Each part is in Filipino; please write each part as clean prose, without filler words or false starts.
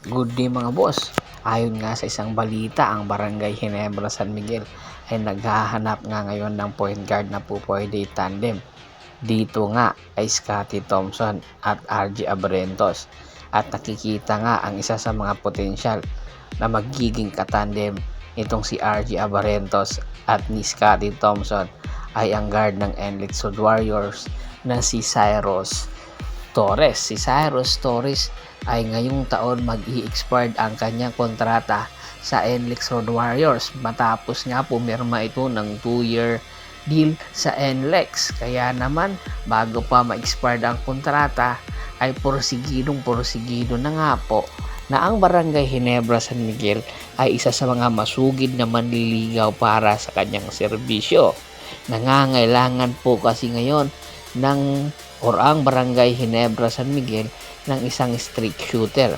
Good day mga boss. Ayon nga sa isang balita, ang Barangay Ginebra San Miguel ay naghahanap nga ngayon ng point guard na po pwede tandem. Dito nga ay Scotty Thompson at RJ Abrentos. At nakikita nga ang isa sa mga potensyal na magiging katandem itong si RJ Abrentos at ni Scotty Thompson ay ang guard ng NLEX Warriors na si Cyrus Torres. Si Cyrus Torres ay ngayong taon mag-i-expired ang kanyang kontrata sa NLEX Road Warriors matapos nga pumirma ito ng 2-year deal sa NLEX. Kaya naman bago pa ma-expired ang kontrata ay porsigido na nga po na ang Barangay Ginebra San Miguel ay isa sa mga masugid na manliligaw para sa kanyang serbisyo. Nangangailangan po kasi ngayon ang Barangay Ginebra San Miguel ng isang streak shooter.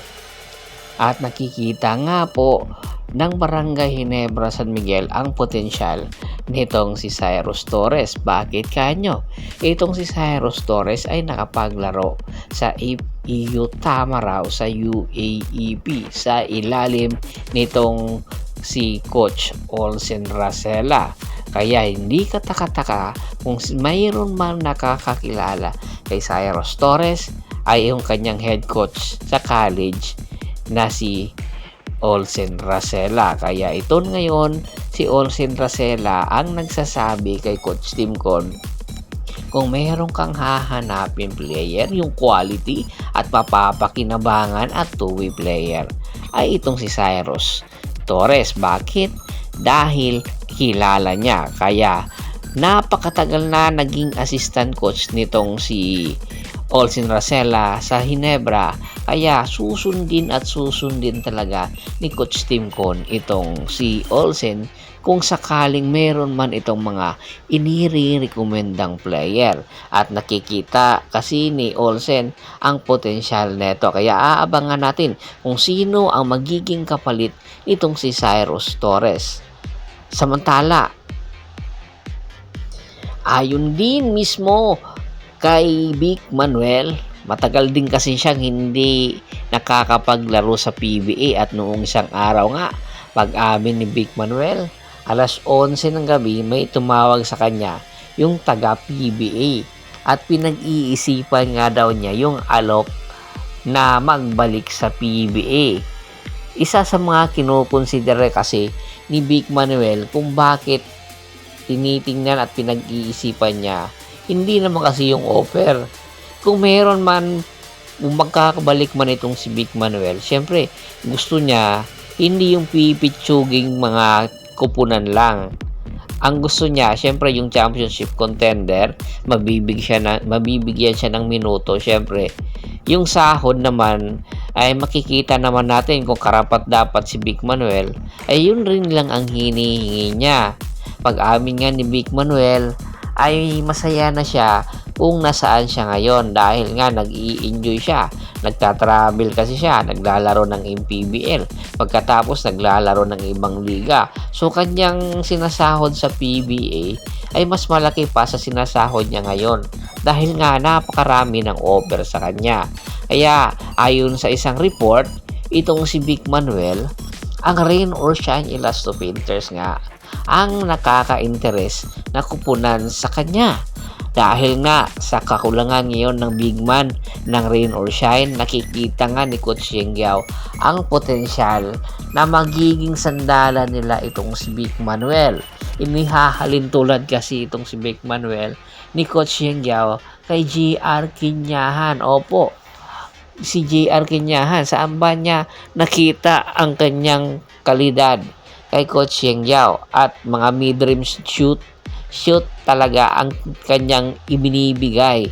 At nakikita nga po ng Barangay Ginebra San Miguel ang potensyal nitong si Cyrus Torres. Bakit kanyo? Itong si Cyrus Torres ay nakapaglaro sa EU Tamaraw sa UAEP sa ilalim nitong si Coach Olsen Racela. Kaya hindi kataka-taka kung mayroon man nakakakilala kay Cyrus Torres ay yung kanyang head coach sa college na si Olsen Racela. Kaya ito ngayon si Olsen Racela ang nagsasabi kay Coach Tim Con, kung mayroon kang hahanapin player, yung quality at mapapakinabangan at two-way player ay itong si Cyrus Torres. Bakit? Dahil kilala niya. Kaya napakatagal na naging assistant coach nitong si Olsen Racela sa Ginebra. Kaya susundin talaga ni Coach Tim Con itong si Olsen kung sakaling meron man itong mga inire-recommendang player. At nakikita kasi ni Olsen ang potensyal neto. Kaya aabangan natin kung sino ang magiging kapalit itong si Cyrus Torres. Samantala, ayon din mismo kay Vic Manuel, matagal din kasi siyang hindi nakakapaglaro sa PBA at noong isang araw nga, pag-amin ni Vic Manuel, alas 11 ng gabi may tumawag sa kanya yung taga PBA at pinag-iisipan nga daw niya yung alok na magbalik sa PBA. Isa sa mga kinukonsidera kasi ni Vic Manuel kung bakit tinitingnan at pinag-iisipan niya, hindi naman kasi yung offer. Kung meron man, kung magkakabalik man itong si Vic Manuel, syempre gusto niya hindi yung pipitsuging mga kupunan lang. Ang gusto niya, syempre yung championship contender, mabibigyan siya ng minuto. Syempre, yung sahod naman ay makikita naman natin kung karapat dapat si Vic Manuel, ay yun rin lang ang hinihingi niya. Pag-amin nga ni Vic Manuel ay masaya na siya kung nasaan siya ngayon dahil nga nag-i-enjoy siya. Nagtatravel kasi siya, naglalaro ng MPBL, pagkatapos naglalaro ng ibang liga. So kanyang sinasahod sa PBA ay mas malaki pa sa sinasahod niya ngayon dahil nga napakarami ng offer sa kanya. Kaya ayon sa isang report, itong si Vic Manuel, ang rain or shine Elasto Painters nga ang nakaka-interest na kupunan sa kanya. Dahil nga sa kakulangan ngayon ng big man ng rain or shine, nakikita nga ni Coach Yengyao ang potensyal na magiging sandalan nila itong si Vic Manuel. Inihahalin tulad kasi itong si Vic Manuel ni Coach Yengyao kay JR Kinyahan. Opo, si JR Kinyahan, saan ba niya nakita ang kanyang kalidad kay Coach Yengyao at mga mid-range shoot talaga ang kanyang ibinibigay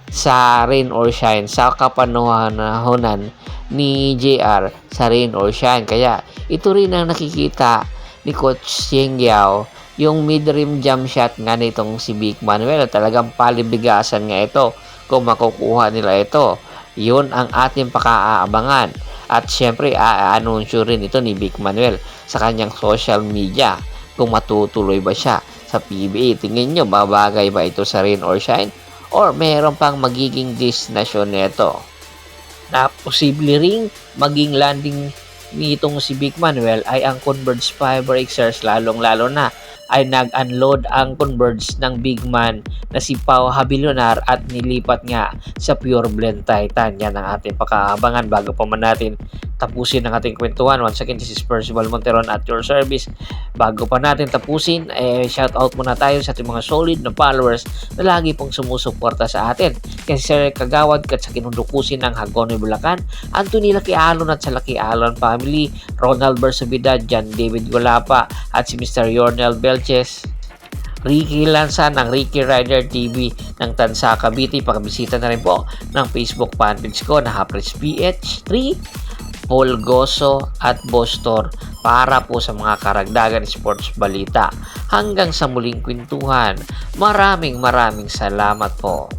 sa rain or shine sa kapanahonan ni JR sa rain or shine. Kaya ito rin ang nakikita ni Coach Yengyao, yung mid-rim jump shot nga nitong si Vic Manuel. Talagang palibigasan nga ito kung makukuha nila ito. Yun ang ating pakaabangan. At syempre, a-anunsyo rin ito ni Vic Manuel sa kanyang social media kung matutuloy ba siya sa PBA. Tingin nyo, babagay ba ito sa rain or shine? Or meron pang magiging destination nito? na posible ring maging landing nitong si Vic Manuel ay ang Converge Fiber XRs, lalong-lalo na ay nag-unload ang Converge ng big man na si Pau Habilionar at nilipat nga sa Pure Blend Titan. Yan ang ating pakaabangan bago pa man natin tapusin ang ating kwentuhan. Once again, this is Percival Monteron at your service. Bago pa natin tapusin, shout out muna tayo sa ating mga solid na followers na lagi pong sumusuporta sa atin. Kasi Sir Kagawad at sa kinundukusin ng Hagonoy Bulacan, Anthony Laki Alon at sa Laki Alon family, Ronald Bersabida, John David Golapa at si Mr. Yornel Belches, Ricky Lanza ng Ricky Rider TV ng Tansa Cavite. Pakibisita na rin po ng Facebook fanpage ko na Hapres PH3, Paul Goso at Bostor para po sa mga karagdagan sports balita. Hanggang sa muling kwentuhan, maraming salamat po.